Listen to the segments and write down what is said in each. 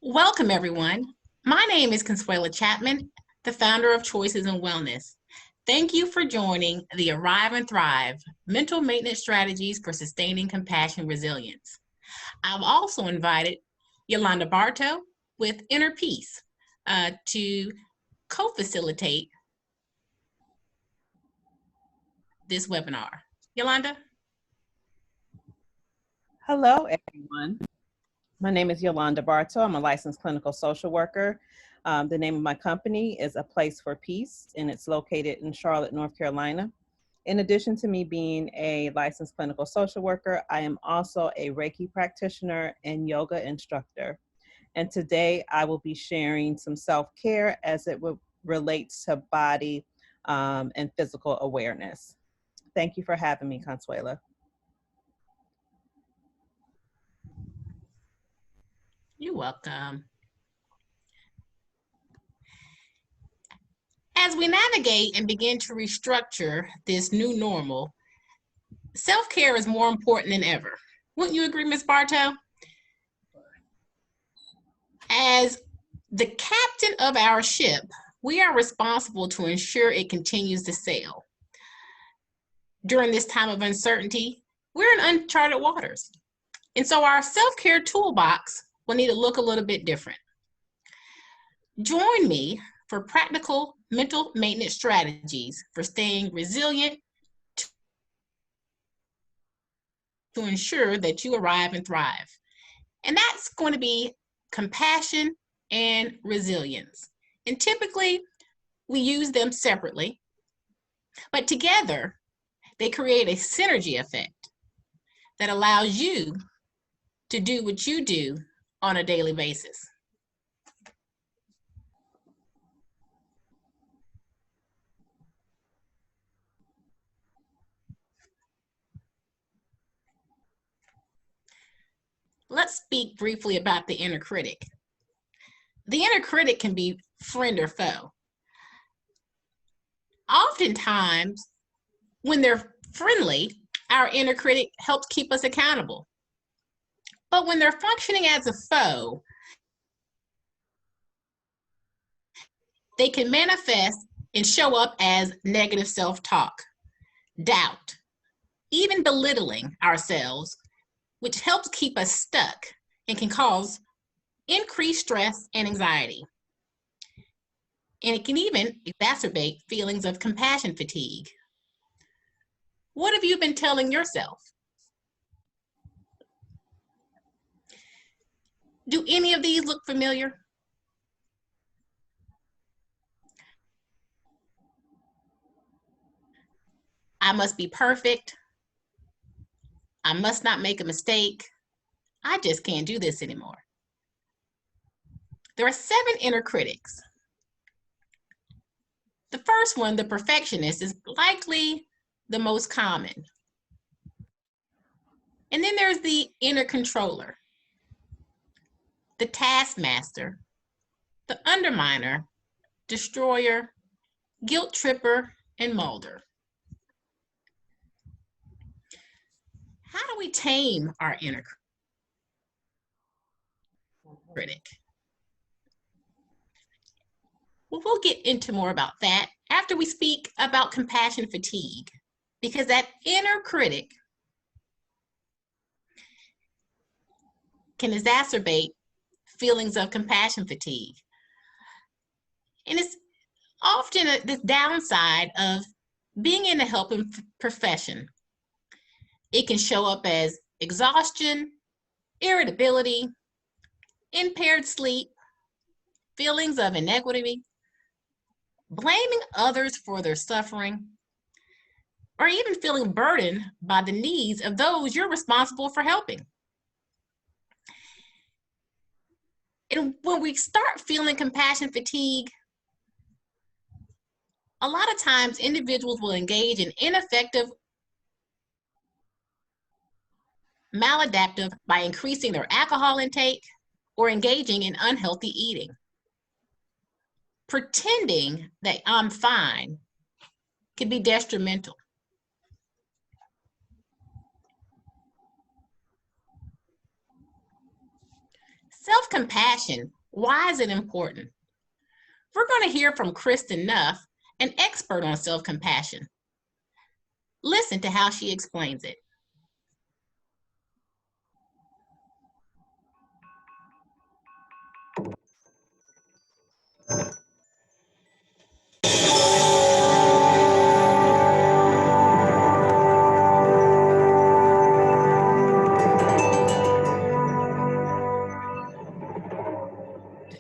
Welcome, everyone. My name is Consuela Chapman, the founder of Choices in Wellness. Thank you for joining the Arrive and Thrive Mental Maintenance Strategies for Sustaining Compassion Resilience. I've also invited Yolanda Bartow with Inner Peace to co-facilitate this webinar. Yolanda? Hello, everyone. My name is Yolanda Bartow. I'm a licensed clinical social worker. The name of my company is A Place for Peace, and it's located in Charlotte, North Carolina. In addition to me being a licensed clinical social worker, I am also a Reiki practitioner and yoga instructor. And today I will be sharing some self-care as it relates to body and physical awareness. Thank you for having me, Consuela. You're welcome. As we navigate and begin to restructure this new normal, self-care is more important than ever. Wouldn't you agree, Ms. Bartow? As the captain of our ship, we are responsible to ensure it continues to sail. During this time of uncertainty, we're in uncharted waters. And so our self-care toolbox will need to look a little bit different. Join me for practical mental maintenance strategies for staying resilient to ensure that you arrive and thrive. And that's going to be compassion and resilience. And typically, we use them separately, but together, they create a synergy effect that allows you to do what you do on a daily basis. Let's speak briefly about the inner critic. The inner critic can be friend or foe. Oftentimes, when they're friendly, our inner critic helps keep us accountable. But when they're functioning as a foe, they can manifest and show up as negative self-talk, doubt, even belittling ourselves, which helps keep us stuck and can cause increased stress and anxiety. And it can even exacerbate feelings of compassion fatigue. What have you been telling yourself? Do any of these look familiar? I must be perfect. I must not make a mistake. I just can't do this anymore. There are 7 inner critics. The first one, the perfectionist, is likely the most common. And then there's the inner controller, the taskmaster, the underminer, destroyer, guilt tripper, and molder. How do we tame our inner critic? Well, we'll get into more about that after we speak about compassion fatigue, because that inner critic can exacerbate feelings of compassion fatigue. And it's often the downside of being in a helping profession. It can show up as exhaustion, irritability, impaired sleep, feelings of inequity, blaming others for their suffering, or even feeling burdened by the needs of those you're responsible for helping. And when we start feeling compassion fatigue, a lot of times individuals will engage in ineffective maladaptive by increasing their alcohol intake or engaging in unhealthy eating. Pretending that I'm fine can be detrimental. Self-compassion, why is it important? We're going to hear from Kristen Nuff, an expert on self-compassion. Listen to how she explains it.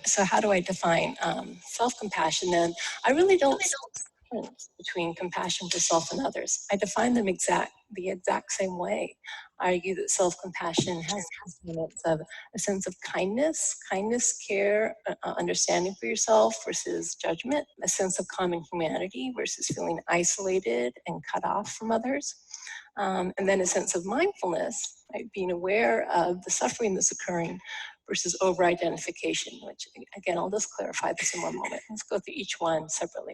So how do I define self-compassion then? I really don't see the difference between compassion for self and others. I define them the exact same way. I argue that self-compassion has components of a sense of kindness, care, understanding for yourself versus judgment, a sense of common humanity versus feeling isolated and cut off from others. And then a sense of mindfulness, right? Being aware of the suffering that's occurring versus over-identification, which again, I'll just clarify this in one moment. Let's go through each one separately.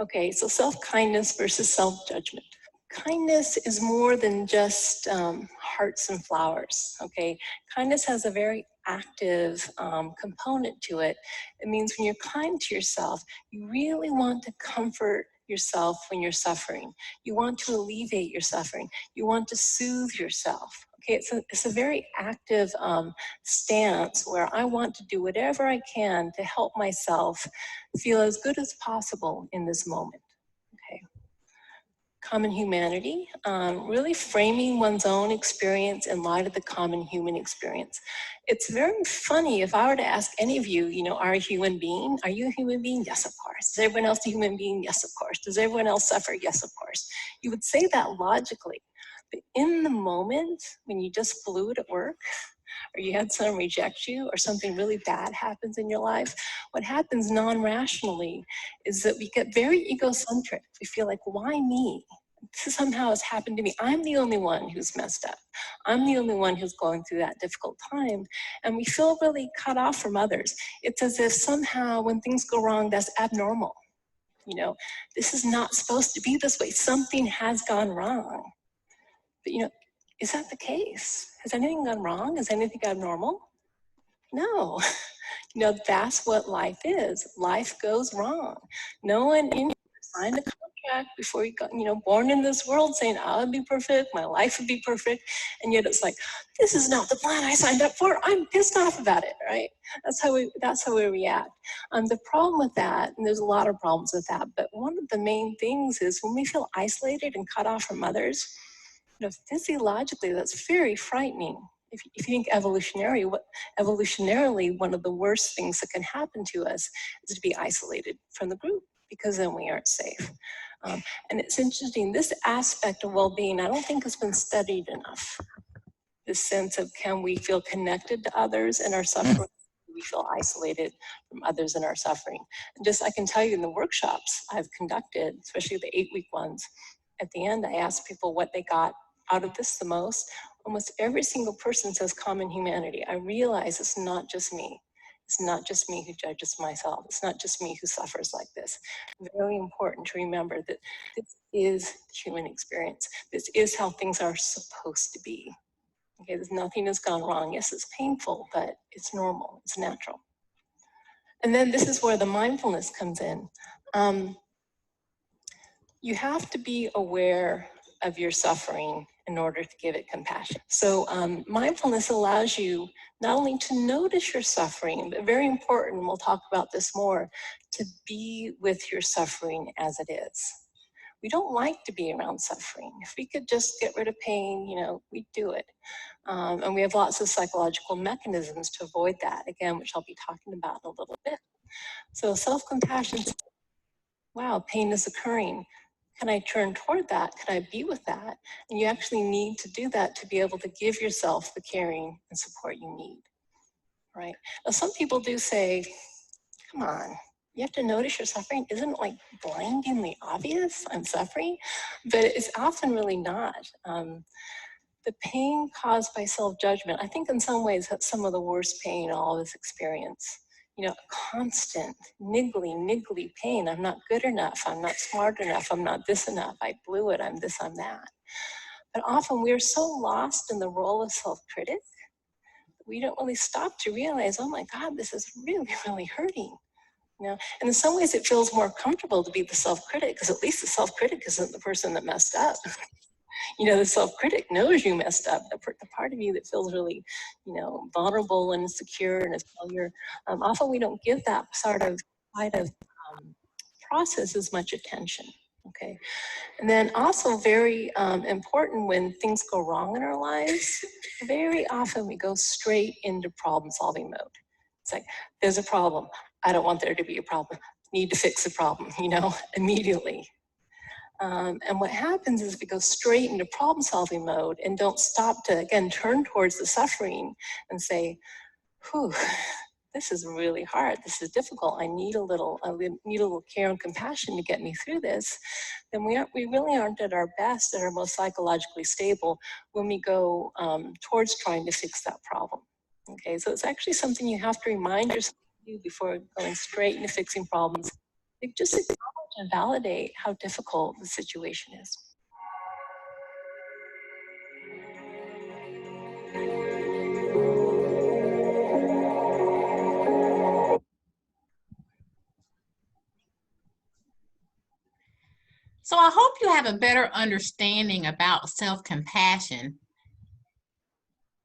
Okay, so self-kindness versus self-judgment. Kindness is more than just hearts and flowers, okay? Kindness has a very active component to it. It means when you're kind to yourself, you really want to comfort yourself when you're suffering. You want to alleviate your suffering. You want to soothe yourself. Okay, it's a very active stance where I want to do whatever I can to help myself feel as good as possible in this moment. Okay. Common humanity, really framing one's own experience in light of the common human experience. It's very funny if I were to ask any of you, are you a human being? Are you a human being? Yes, of course. Is everyone else a human being? Yes, of course. Does everyone else suffer? Yes, of course. You would say that logically. But in the moment when you just blew it at work, or you had someone reject you, or something really bad happens in your life, what happens non-rationally is that we get very egocentric. We feel like, why me? This somehow has happened to me. I'm the only one who's messed up. I'm the only one who's going through that difficult time. And we feel really cut off from others. It's as if somehow when things go wrong, that's abnormal. This is not supposed to be this way. Something has gone wrong. But is that the case? Has anything gone wrong? Is anything abnormal? No. That's what life is. Life goes wrong. No one in here signed a contract before you got, born in this world saying, I would be perfect, my life would be perfect. And yet it's like, this is not the plan I signed up for. I'm pissed off about it, right? That's how we react. The problem with that, and there's a lot of problems with that, but one of the main things is when we feel isolated and cut off from others, physiologically, that's very frightening. If you think evolutionarily, one of the worst things that can happen to us is to be isolated from the group, because then we aren't safe. And it's interesting, this aspect of well-being, I don't think has been studied enough. This sense of, can we feel connected to others in our suffering? We feel isolated from others in our suffering. And I can tell you in the workshops I've conducted, especially the 8-week ones, at the end, I asked people what they got out of this the most. Almost every single person says common humanity. I realize it's not just me. It's not just me who judges myself. It's not just me who suffers like this. Very important to remember that this is the human experience. This is how things are supposed to be. Okay, nothing has gone wrong. Yes, it's painful, but it's normal, it's natural. And then this is where the mindfulness comes in. You have to be aware of your suffering in order to give it compassion. So mindfulness allows you not only to notice your suffering, but very important, and we'll talk about this more, to be with your suffering as it is. We don't like to be around suffering. If we could just get rid of pain, we'd do it. And we have lots of psychological mechanisms to avoid that, again, which I'll be talking about in a little bit. So self-compassion, wow, pain is occurring. Can I turn toward that? Can I be with that? And you actually need to do that to be able to give yourself the caring and support you need, right? Now, some people do say, come on, you have to notice your suffering. Isn't it like blindingly obvious I'm suffering? But it's often really not. The pain caused by self-judgment, I think in some ways that's some of the worst pain in all this experience. Constant, niggly pain. I'm not good enough. I'm not smart enough. I'm not this enough. I blew it. I'm this, I'm that. But often we're so lost in the role of self-critic we don't really stop to realize, oh my God, this is really, really hurting. You know, and in some ways it feels more comfortable to be the self-critic, because at least the self-critic isn't the person that messed up. You know, the self-critic knows you messed up. The part of you that feels really, you know, vulnerable and insecure and a failure. Often we don't give that sort of process as much attention. Okay, and then also very important, when things go wrong in our lives, very often we go straight into problem-solving mode. It's like, there's a problem. I don't want there to be a problem. Need to fix the problem, you know, immediately. And what happens is we go straight into problem-solving mode and don't stop to, again, turn towards the suffering and say, whew, this is really hard. This is difficult. I need a little care and compassion to get me through this. Then we really aren't at our best, at our most psychologically stable, when we go towards trying to fix that problem. Okay, so it's actually something you have to remind yourself to do before going straight into fixing problems. Just acknowledge and validate how difficult the situation is. So I hope you have a better understanding about self-compassion.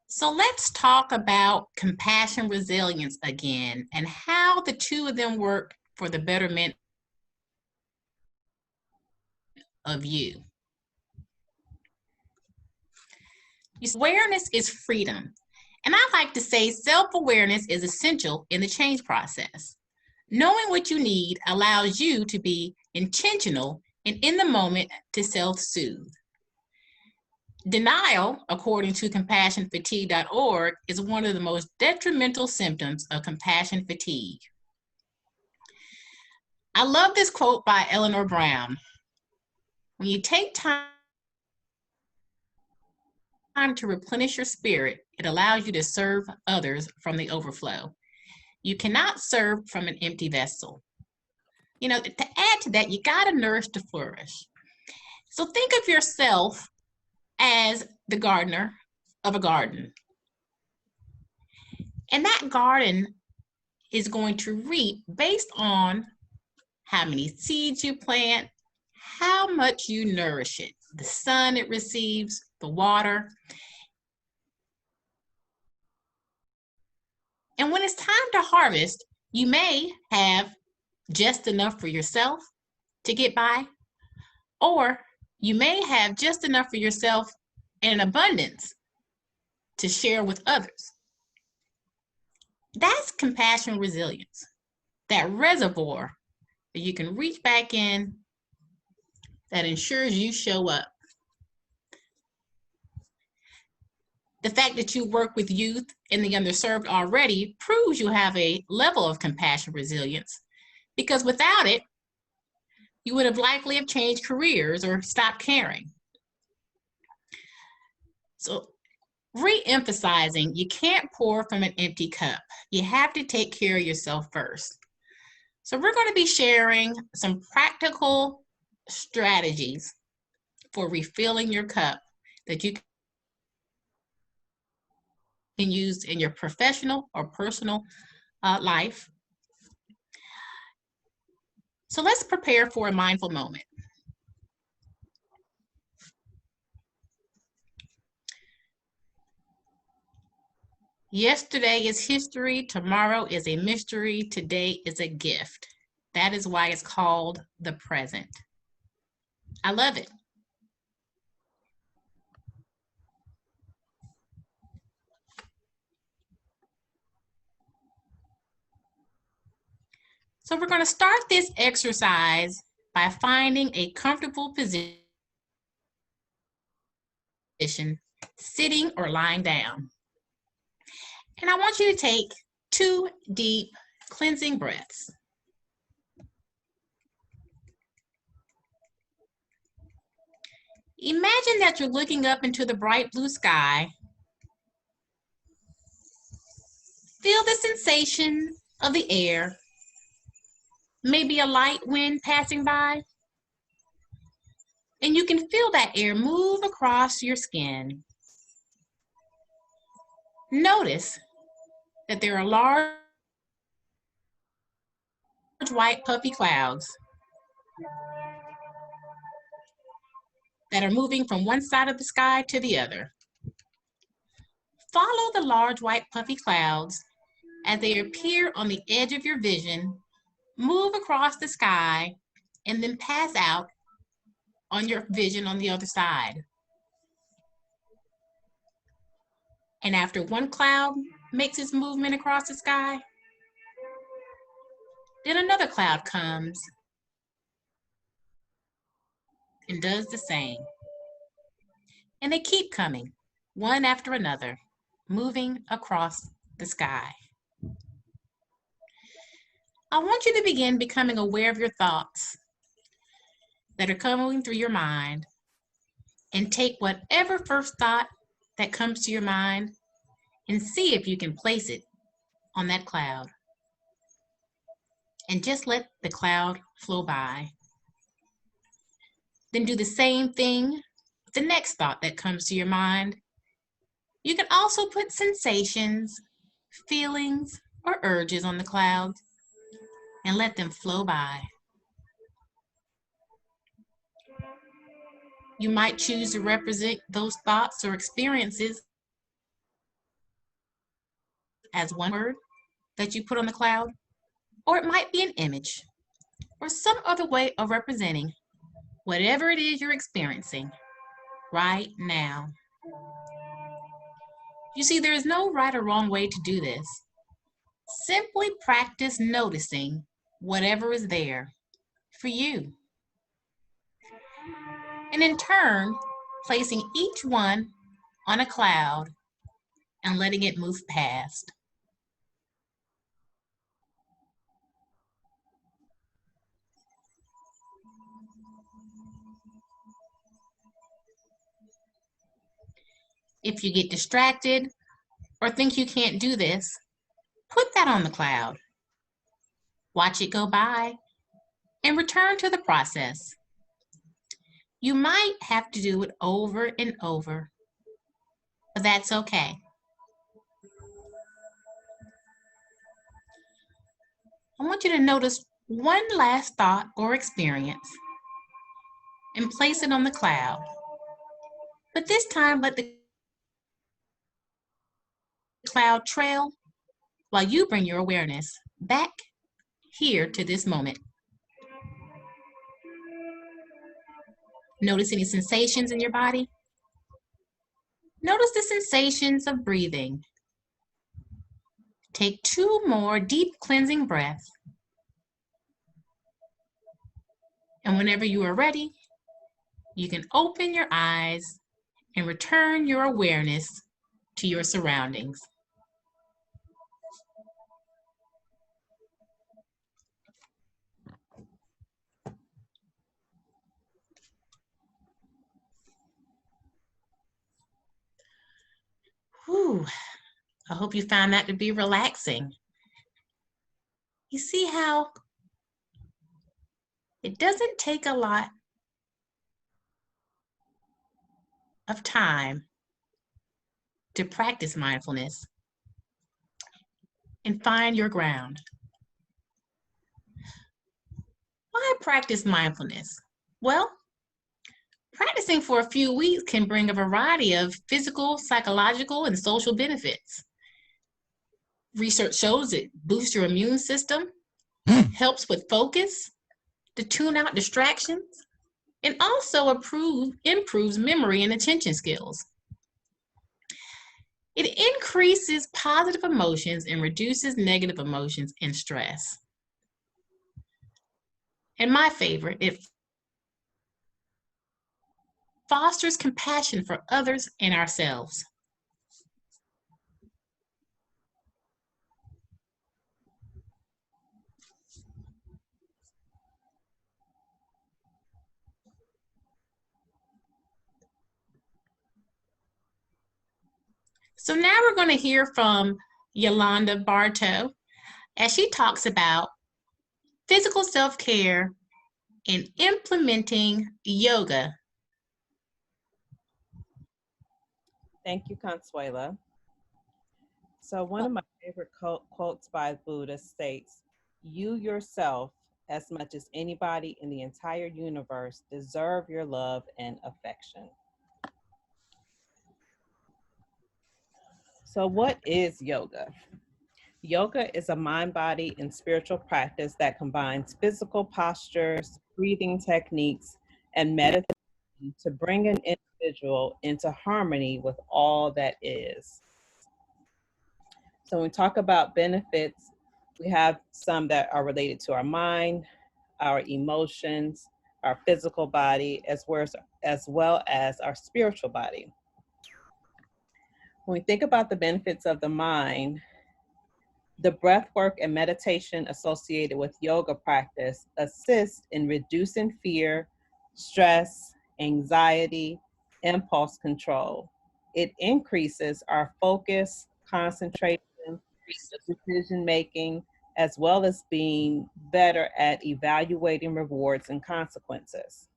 So let's talk about compassion resilience again and how the two of them work for the betterment of you. Awareness is freedom. And I like to say self-awareness is essential in the change process. Knowing what you need allows you to be intentional and in the moment to self-soothe. Denial, according to compassionfatigue.org, is one of the most detrimental symptoms of compassion fatigue. I love this quote by Eleanor Brown. When you take time to replenish your spirit, it allows you to serve others from the overflow. You cannot serve from an empty vessel. You know, to add to that, you gotta nourish to flourish. So think of yourself as the gardener of a garden. And that garden is going to reap based on how many seeds you plant, how much you nourish it, the sun it receives, the water. And when it's time to harvest, you may have just enough for yourself to get by, or you may have just enough for yourself and an abundance to share with others. That's compassion resilience, that reservoir that you can reach back in that ensures you show up. The fact that you work with youth and the underserved already proves you have a level of compassion resilience, because without it, you would have likely have changed careers or stopped caring. So re-emphasizing, you can't pour from an empty cup. You have to take care of yourself first. So we're going to be sharing some practical strategies for refilling your cup that you can use in your professional or personal life. So let's prepare for a mindful moment. Yesterday is history, tomorrow is a mystery, today is a gift. That is why it's called the present. I love it. So we're going to start this exercise by finding a comfortable position, sitting or lying down. And I want you to take 2 deep cleansing breaths. Imagine that you're looking up into the bright blue sky. Feel the sensation of the air, maybe a light wind passing by. And you can feel that air move across your skin. Notice that there are large white puffy clouds that are moving from one side of the sky to the other. Follow the large white puffy clouds as they appear on the edge of your vision, move across the sky, and then pass out on your vision on the other side. And after one cloud makes its movement across the sky, then another cloud comes and does the same. And they keep coming, one after another, moving across the sky. I want you to begin becoming aware of your thoughts that are coming through your mind, and take whatever first thought that comes to your mind and see if you can place it on that cloud. And just let the cloud flow by. Then do the same thing with the next thought that comes to your mind. You can also put sensations, feelings, or urges on the clouds and let them flow by. You might choose to represent those thoughts or experiences as one word that you put on the cloud, or it might be an image or some other way of representing whatever it is you're experiencing right now. You see, there is no right or wrong way to do this. Simply practice noticing whatever is there for you. And in turn, placing each one on a cloud and letting it move past. If you get distracted or think you can't do this, put that on the cloud. Watch it go by and return to the process. You might have to do it over and over, but that's okay. I want you to notice one last thought or experience and place it on the cloud. But this time, let the cloud trail while you bring your awareness back here to this moment. Notice any sensations in your body. Notice the sensations of breathing. Take 2 more deep cleansing breaths. And whenever you are ready, you can open your eyes and return your awareness to your surroundings. Whew. I hope you found that to be relaxing. You see how it doesn't take a lot of time to practice mindfulness and find your ground. Why practice mindfulness? Well, practicing for a few weeks can bring a variety of physical, psychological, and social benefits. Research shows it boosts your immune system, helps with focus, to tune out distractions, and also improves memory and attention skills. It increases positive emotions and reduces negative emotions and stress. And my favorite, it fosters compassion for others and ourselves. So now we're going to hear from Yolanda Bartow as she talks about physical self-care and implementing yoga. Thank you, Consuela. So one of my favorite quotes by Buddha states, "You yourself, as much as anybody in the entire universe, deserve your love and affection." So what is yoga? Yoga is a mind, body, and spiritual practice that combines physical postures, breathing techniques, and meditation to bring an individual into harmony with all that is. So when we talk about benefits, we have some that are related to our mind, our emotions, our physical body, as well as our spiritual body. When we think about the benefits of the mind, the breath work and meditation associated with yoga practice assist in reducing fear, stress, anxiety, impulse control. It increases our focus, concentration, decision making, as well as being better at evaluating rewards and consequences.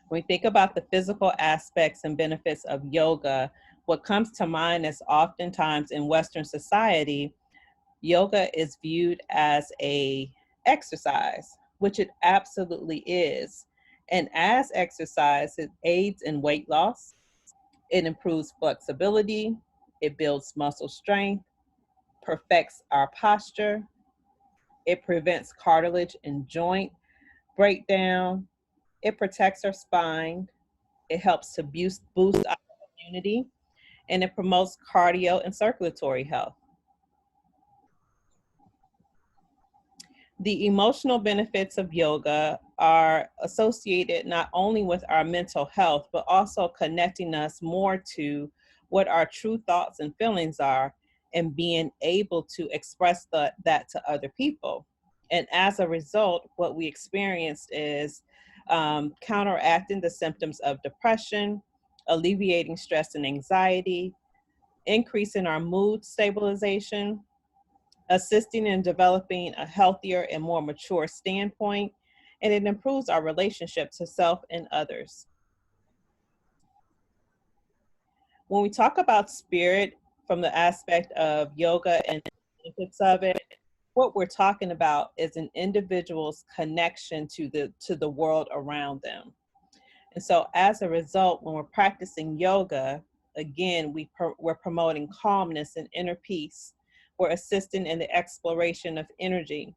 When we think about the physical aspects and benefits of yoga, what comes to mind is oftentimes in Western society, yoga is viewed as a exercise, which it absolutely is. And as exercise, it aids in weight loss, it improves flexibility, it builds muscle strength, perfects our posture, it prevents cartilage and joint breakdown, it protects our spine, it helps to boost our immunity, and it promotes cardio and circulatory health. The emotional benefits of yoga are associated not only with our mental health, but also connecting us more to what our true thoughts and feelings are and being able to express that to other people. And as a result, what we experienced is counteracting the symptoms of depression, alleviating stress and anxiety, increasing our mood stabilization, assisting in developing a healthier and more mature standpoint, and it improves our relationship to self and others. When we talk about spirit from the aspect of yoga and the benefits of it, what we're talking about is an individual's connection to the world around them. And so as a result, when we're practicing yoga, again, we're promoting calmness and inner peace. We're assisting in the exploration of energy.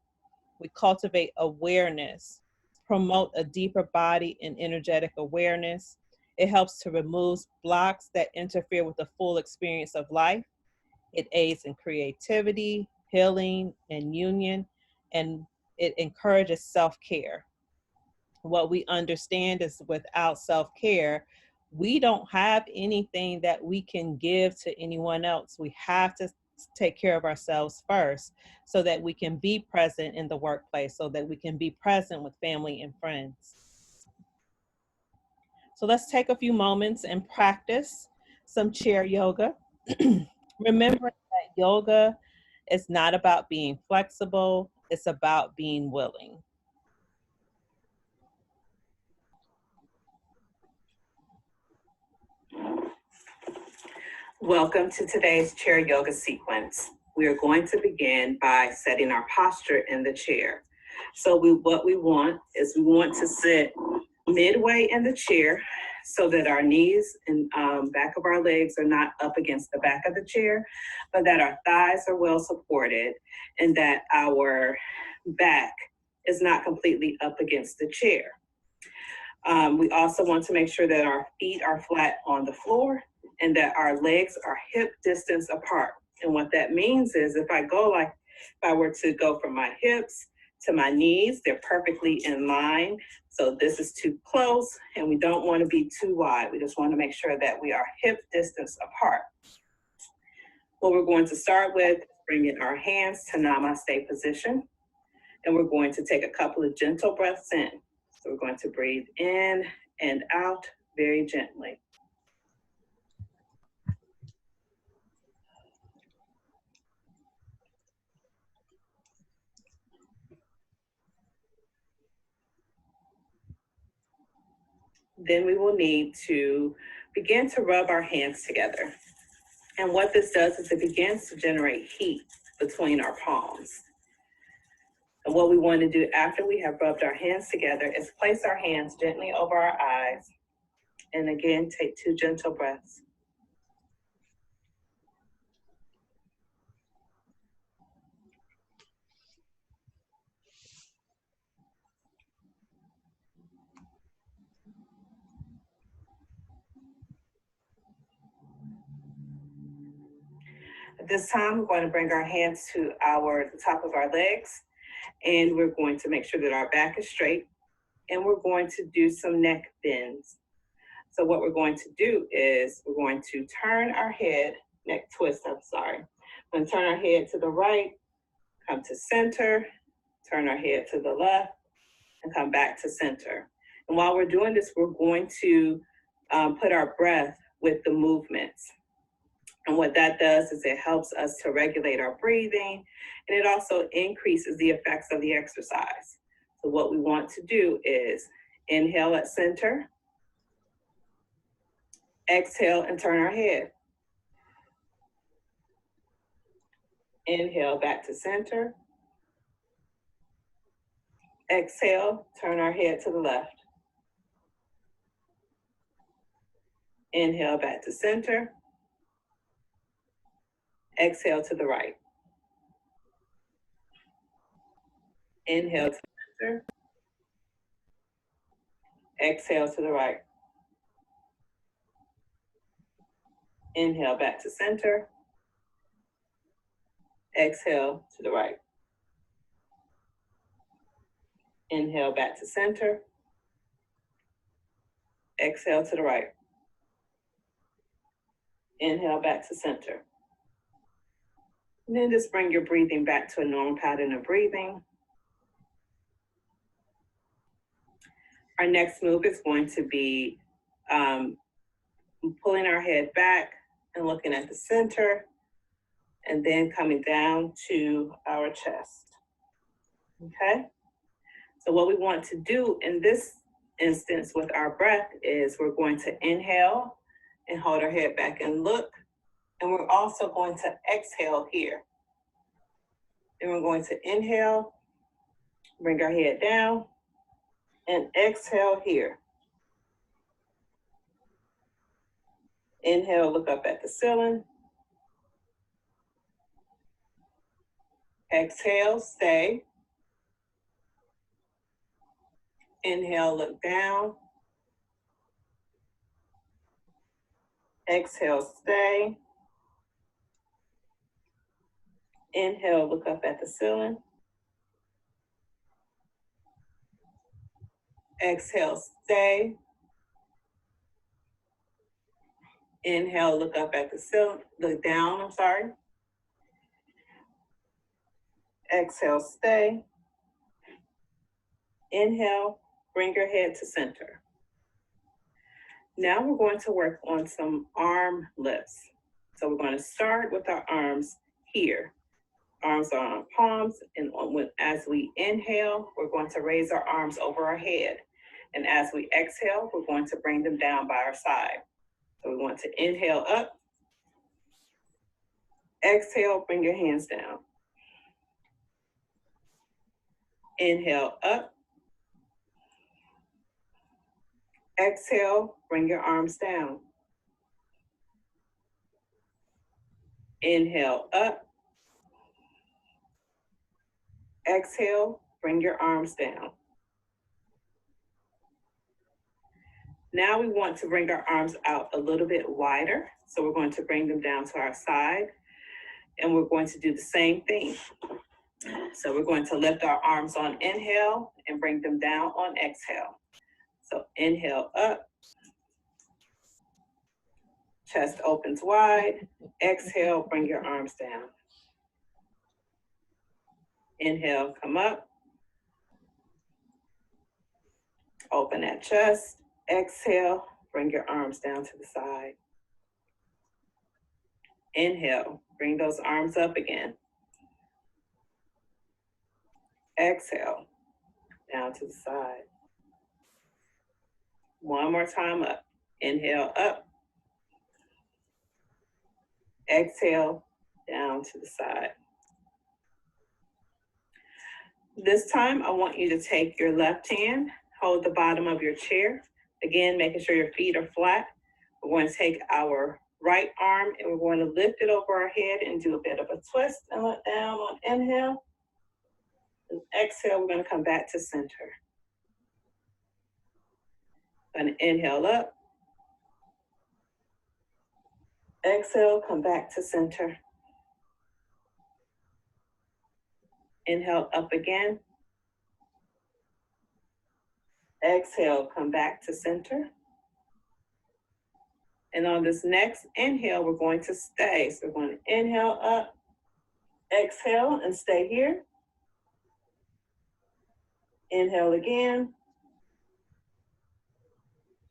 We cultivate awareness, promote a deeper body and energetic awareness. It helps to remove blocks that interfere with the full experience of life. It aids in creativity, healing, and union, and it encourages self-care. What we understand is without self-care, we don't have anything that we can give to anyone else. We have to take care of ourselves first so that we can be present in the workplace, so that we can be present with family and friends. So let's take a few moments and practice some chair yoga. Remembering that yoga is not about being flexible, it's about being willing. Welcome to today's chair yoga sequence. We are going to begin by setting our posture in the chair. So what we want to sit midway in the chair so that our knees and back of our legs are not up against the back of the chair, but that our thighs are well supported and that our back is not completely up against the chair. We also want to make sure that our feet are flat on the floor and that our legs are hip distance apart. And what that means is if I were to go from my hips to my knees, they're perfectly in line. So this is too close and we don't want to be too wide. We just want to make sure that we are hip distance apart. What we're going to start with is bringing our hands to namaste position. And we're going to take a couple of gentle breaths in. So we're going to breathe in and out very gently. Then we will need to begin to rub our hands together. And what this does is it begins to generate heat between our palms. And what we want to do after we have rubbed our hands together is place our hands gently over our eyes. And again, take 2 gentle breaths. At this time, we're going to bring our hands to the top of our legs, and we're going to make sure that our back is straight, and we're going to do some neck bends. So what we're going to do is we're going to turn our head, neck twist, I'm sorry. We're going to turn our head to the right, come to center, turn our head to the left, and come back to center. And while we're doing this, we're going to put our breath with the movements. And what that does is it helps us to regulate our breathing, and it also increases the effects of the exercise. So what we want to do is inhale at center, exhale and turn our head. Inhale back to center. Exhale, turn our head to the left. Inhale back to center. Exhale to the right. Inhale to center. Exhale to the right. Inhale back to center. Exhale to the right. Inhale back to center. Exhale to the right. Inhale back to center. And then just bring your breathing back to a normal pattern of breathing. Our next move is going to be pulling our head back and looking at the center, and then coming down to our chest. Okay? So what we want to do in this instance with our breath is we're going to inhale and hold our head back and look. And we're also going to exhale here. And we're going to inhale, bring our head down, and exhale here. Inhale, look up at the ceiling. Exhale, stay. Inhale, look down. Exhale, stay. Inhale, look up at the ceiling. Exhale, stay. Inhale, look up at the ceiling, look down, I'm sorry. Exhale, stay. Inhale, bring your head to center. Now we're going to work on some arm lifts. So we're going to start with our arms here. Arms are on palms, and as we inhale, we're going to raise our arms over our head. And as we exhale, we're going to bring them down by our side. So we want to inhale up. Exhale, bring your hands down. Inhale up. Exhale, bring your arms down. Inhale up. Exhale, bring your arms down. Now we want to bring our arms out a little bit wider. So we're going to bring them down to our side, and we're going to do the same thing. So we're going to lift our arms on inhale and bring them down on exhale. So inhale up. Chest opens wide. Exhale, bring your arms down. Inhale, come up. Open that chest. Exhale, bring your arms down to the side. Inhale, bring those arms up again. Exhale, down to the side. One more time up. Inhale up. exhale down to the side. This time, I want you to take your left hand, hold the bottom of your chair. Again, making sure your feet are flat. We're going to take our right arm and we're going to lift it over our head and do a bit of a twist and let down on inhale. And exhale, we're going to come back to center. Going to inhale up. Exhale, come back to center. Inhale up again. Exhale, come back to center. And on this next inhale, we're going to stay. So we're going to inhale up, exhale, and stay here. Inhale again.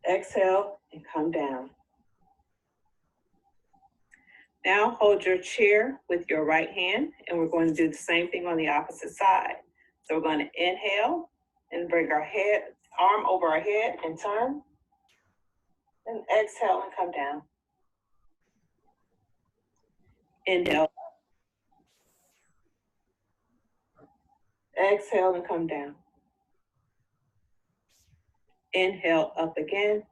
Exhale, and come down. Now hold your chair with your right hand, and we're going to do the same thing on the opposite side. So we're going to inhale and bring our arm over our head and turn. And exhale and come down. Inhale. Exhale and come down. Inhale up again.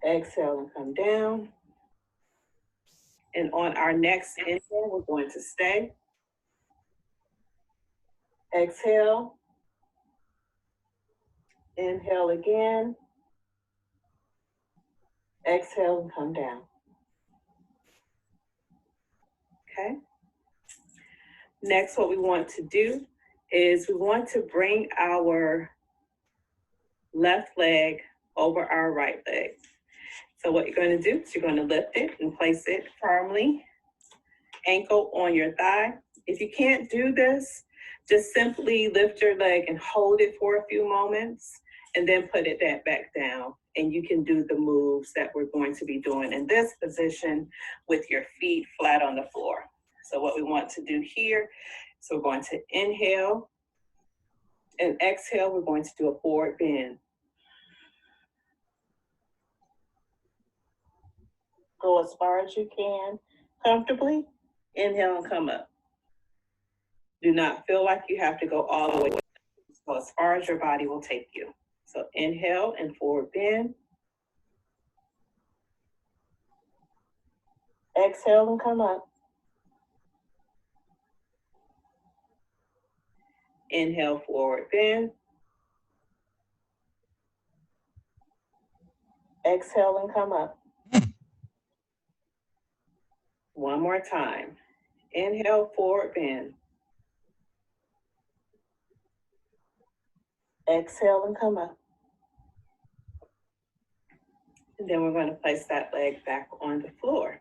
Exhale and come down. And on our next inhale, we're going to stay. Exhale. Inhale again. Exhale and come down. Okay. Next, what we want to do is we want to bring our left leg over our right leg. So what you're going to do is you're going to lift it and place it firmly, ankle on your thigh. If you can't do this, just simply lift your leg and hold it for a few moments and then put it back down. And you can do the moves that we're going to be doing in this position with your feet flat on the floor. So what we want to do here, so we're going to inhale and exhale. We're going to do a forward bend. Go as far as you can comfortably. Inhale and come up. Do not feel like you have to go all the way. So as far as your body will take you. So inhale and forward bend. Exhale and come up. Inhale, forward bend. Exhale and come up. One more time. Inhale, forward bend. Exhale and come up. And then we're going to place that leg back on the floor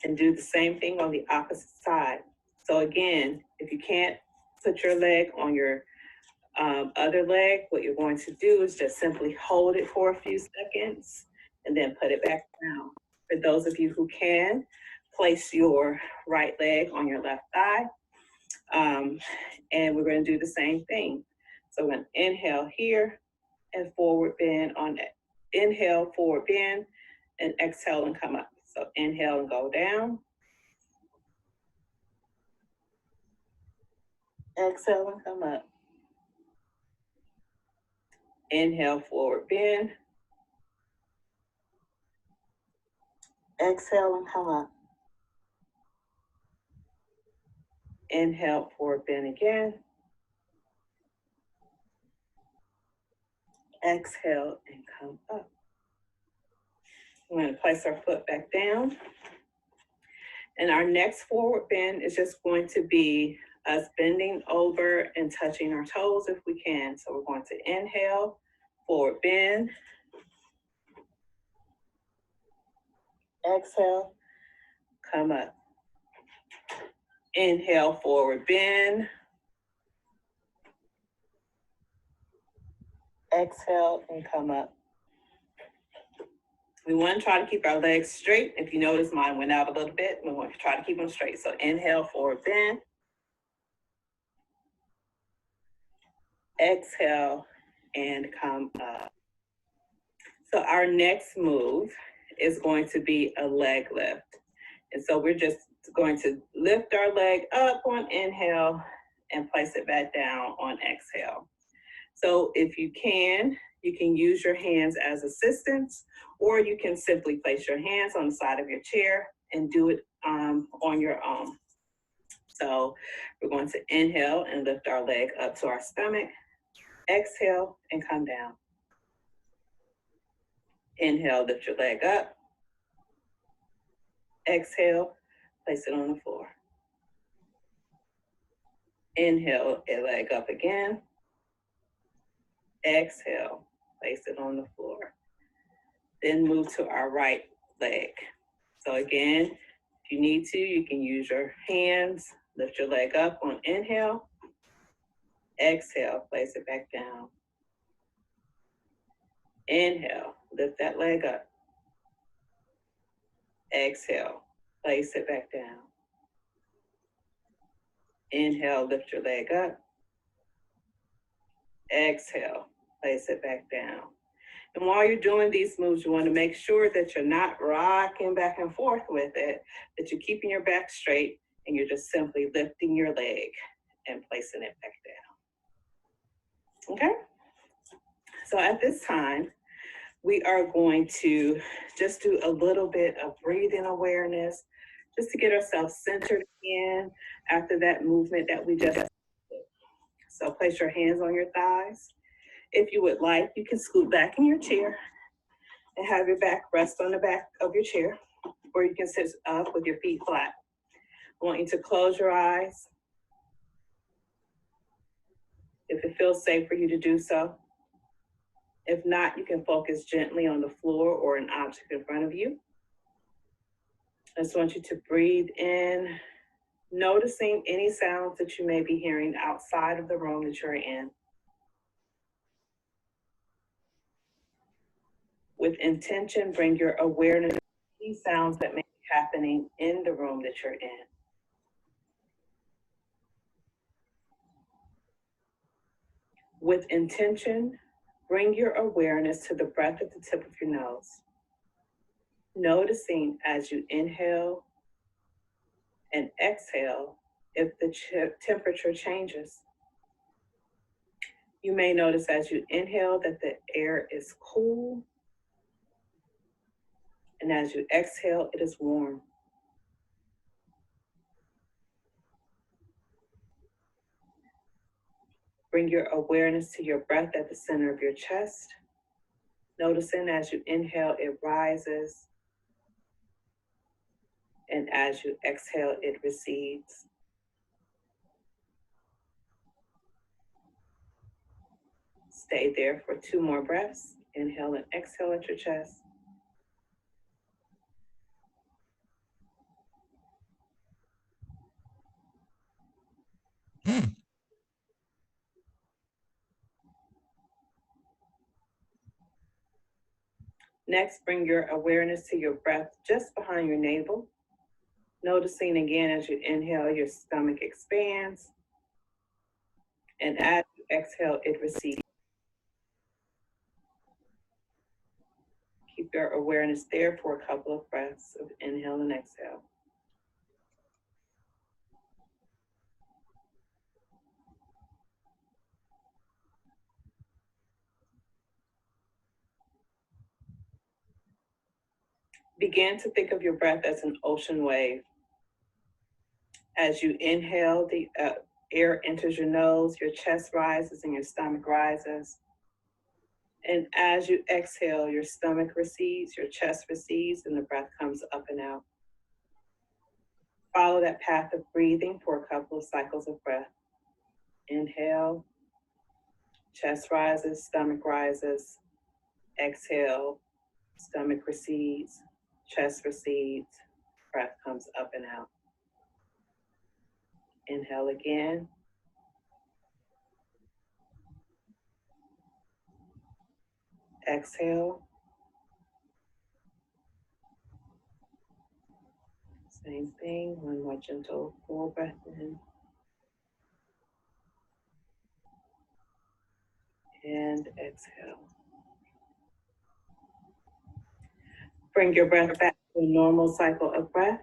and do the same thing on the opposite side. So again, if you can't put your leg on your other leg, what you're going to do is just simply hold it for a few seconds and then put it back down. For those of you who can, place your right leg on your left thigh. And we're going to do the same thing. So we're going to inhale here and forward bend on that. Inhale, forward bend, and exhale and come up. So inhale and go down. Exhale and come up. Inhale, forward bend. Exhale and come up. Inhale, forward bend again. Exhale and come up. We're going to place our foot back down. And our next forward bend is just going to be us bending over and touching our toes if we can. So we're going to inhale, forward bend. Exhale, come up. Inhale, forward bend. Exhale and come up. We want to try to keep our legs straight. If you notice, mine went out a little bit. We want to try to keep them straight. So inhale, forward bend. Exhale and come up. So our next move is going to be a leg lift. And so we're just going to lift our leg up on inhale and place it back down on exhale. So if you can use your hands as assistants, or you can simply place your hands on the side of your chair and do it on your own. So we're going to inhale and lift our leg up to our stomach, exhale and come down. Inhale, lift your leg up. Exhale, place it on the floor. Inhale, a leg up again. Exhale, place it on the floor. Then move to our right leg. So again, if you need to, you can use your hands, lift your leg up on inhale. Exhale, place it back down. Inhale, lift that leg up. Exhale, place it back down. Inhale, lift your leg up. Exhale, place it back down. And while you're doing these moves, you want to make sure that you're not rocking back and forth with it, that you're keeping your back straight and you're just simply lifting your leg and placing it back down. Okay? So at this time, we are going to just do a little bit of breathing awareness, just to get ourselves centered again after that movement that we just did. So place your hands on your thighs. If you would like, you can scoot back in your chair and have your back rest on the back of your chair, or you can sit up with your feet flat. I want you to close your eyes if it feels safe for you to do so. If not, you can focus gently on the floor or an object in front of you. I just want you to breathe in, noticing any sounds that you may be hearing outside of the room that you're in. With intention, bring your awareness to these sounds that may be happening in the room that you're in. With intention, bring your awareness to the breath at the tip of your nose. Noticing as you inhale and exhale if the temperature changes. You may notice as you inhale that the air is cool, and as you exhale, it is warm. Bring your awareness to your breath at the center of your chest. Noticing as you inhale, it rises, and as you exhale, it recedes. Stay there for 2 more breaths. Inhale and exhale at your chest. Next, bring your awareness to your breath just behind your navel. Noticing again as you inhale, your stomach expands, and as you exhale, it recedes. Keep your awareness there for a couple of breaths of inhale and exhale. Begin to think of your breath as an ocean wave. As you inhale, the air enters your nose, your chest rises and your stomach rises. And as you exhale, your stomach recedes, your chest recedes, and the breath comes up and out. Follow that path of breathing for a couple of cycles of breath. Inhale, chest rises, stomach rises. Exhale, stomach recedes, chest recedes, breath comes up and out. Inhale again. Exhale. Same thing, one more gentle full breath in. And exhale. Bring your breath back to a normal cycle of breath.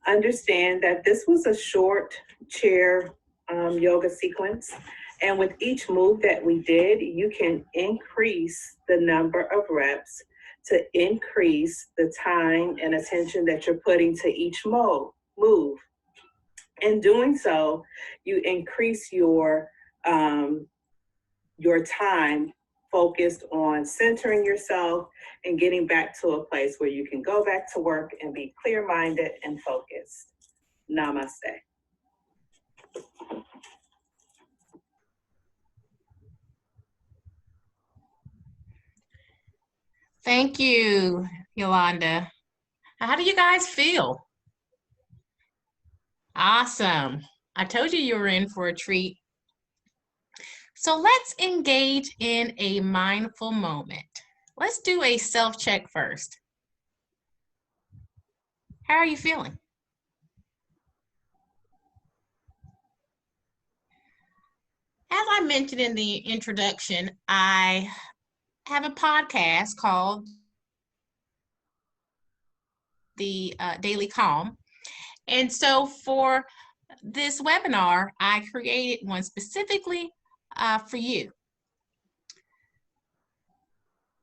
Understand that this was a short chair yoga sequence. And with each move that we did, you can increase the number of reps to increase the time and attention that you're putting to each move. In doing so, you increase your time focused on centering yourself and getting back to a place where you can go back to work and be clear-minded and focused. Namaste. Thank you, Yolanda. How do you guys feel? Awesome. I told you were in for a treat. So let's engage in a mindful moment. Let's do a self-check first. How are you feeling? As I mentioned in the introduction, I have a podcast called the Daily Calm. And so for this webinar, I created one specifically for you.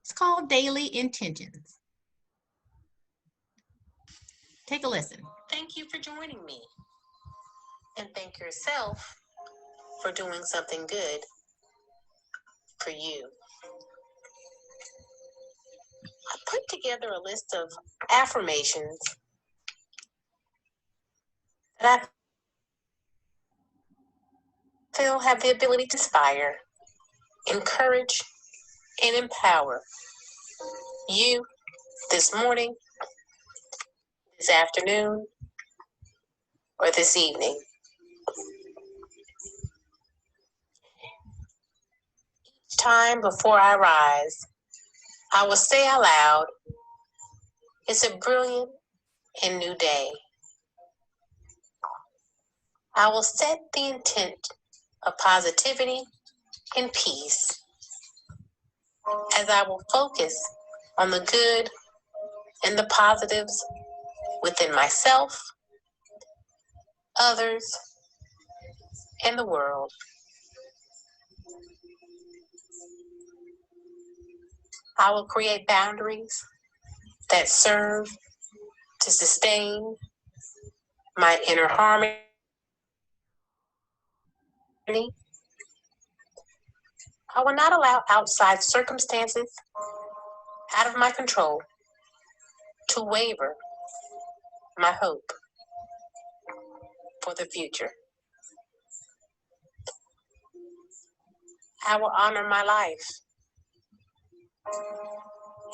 It's called Daily Intentions. Take a listen. Thank you for joining me. And thank yourself for doing something good for you. I put together a list of affirmations that I feel have the ability to inspire, encourage, and empower you this morning, this afternoon, or this evening. Each time before I rise, I will say out loud, "It's a brilliant and new day." I will set the intent of positivity and peace as I will focus on the good and the positives within myself, others, and the world. I will create boundaries that serve to sustain my inner harmony. I will not allow outside circumstances out of my control to waver my hope for the future. I will honor my life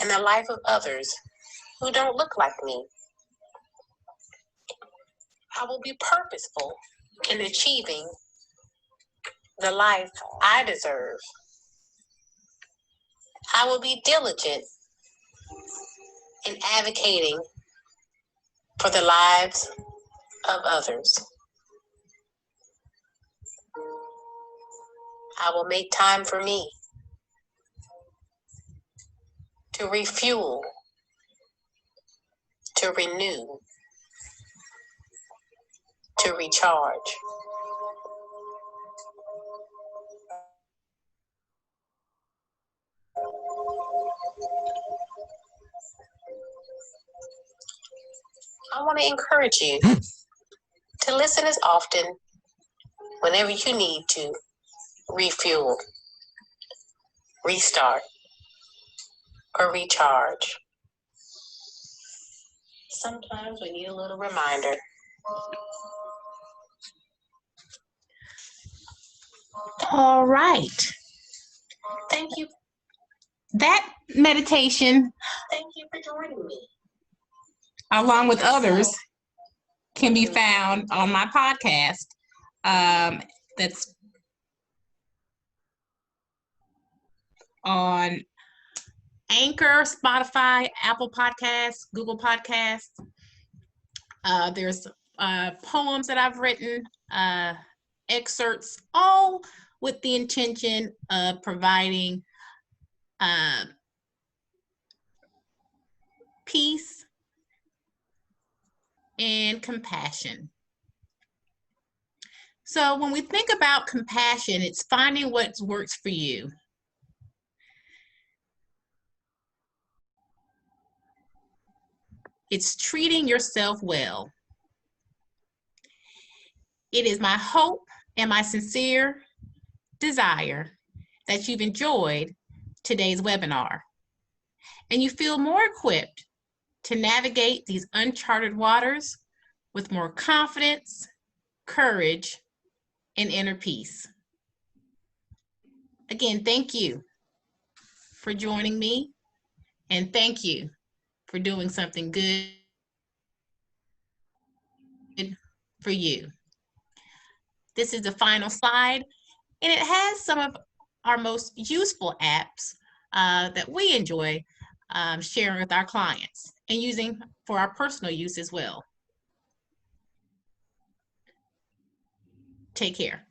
and the life of others who don't look like me. I will be purposeful in achieving the life I deserve. I will be diligent in advocating for the lives of others. I will make time for me to refuel, to renew, to recharge. I want to encourage you to listen as often whenever you need to refuel, restart, or recharge. Sometimes we need a little reminder. All right. Thank you. That meditation, Thank you for joining me. along with others, can be found on my podcast. That's on Anchor, Spotify, Apple Podcasts, Google Podcasts. There's poems that I've written, excerpts, all with the intention of providing peace, and compassion. So when we think about compassion, it's finding what works for you. It's treating yourself well. It is my hope and my sincere desire that you've enjoyed today's webinar and you feel more equipped to navigate these uncharted waters with more confidence, courage, and inner peace. Again, thank you for joining me, and thank you for doing something good for you. This is the final slide, and it has some of our most useful apps that we enjoy sharing with our clients and using for our personal use as well. Take care.